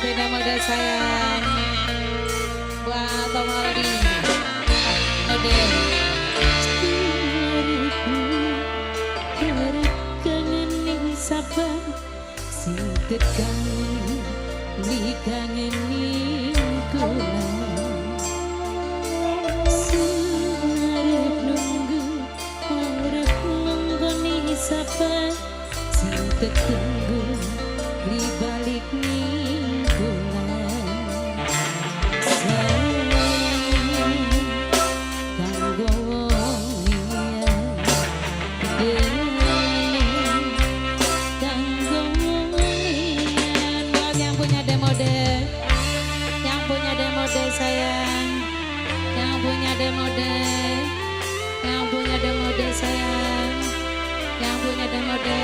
beda mode sayang buat Om Aldi mode kangen sabar sing tekangen li kangen kula sunarep nunggu arep nunggoni sabar sing tetunggu di balik bulan sayang kanggo wong liyan kanggo wong liyan buat yang punya demode sayang yang punya demode sayang yang punya demode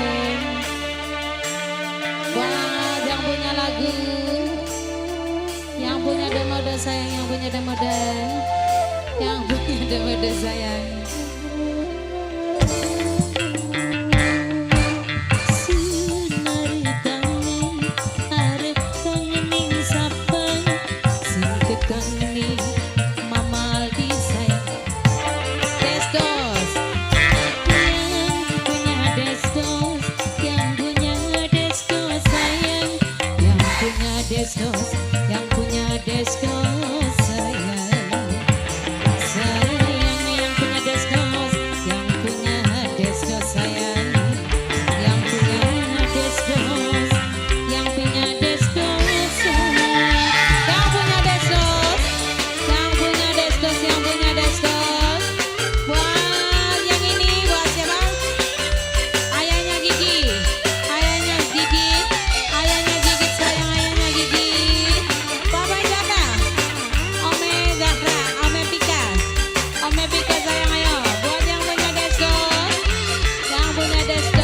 buat yang punya lagu yang punya demode sayang yang punya demode sayang Destos, yang punya destos sayang sayang yang punya destos yang punya destos sayang yang punya destos yang punya destos sayang yang punya destos yang punya destos yang punya destos buat yang ini buat siapa ayahnya Gigi ayahnya Gigi sayang ayahnya Gigi Papa Jaka Ome Zahra Ome Pika sayang ayo buat yang punya destos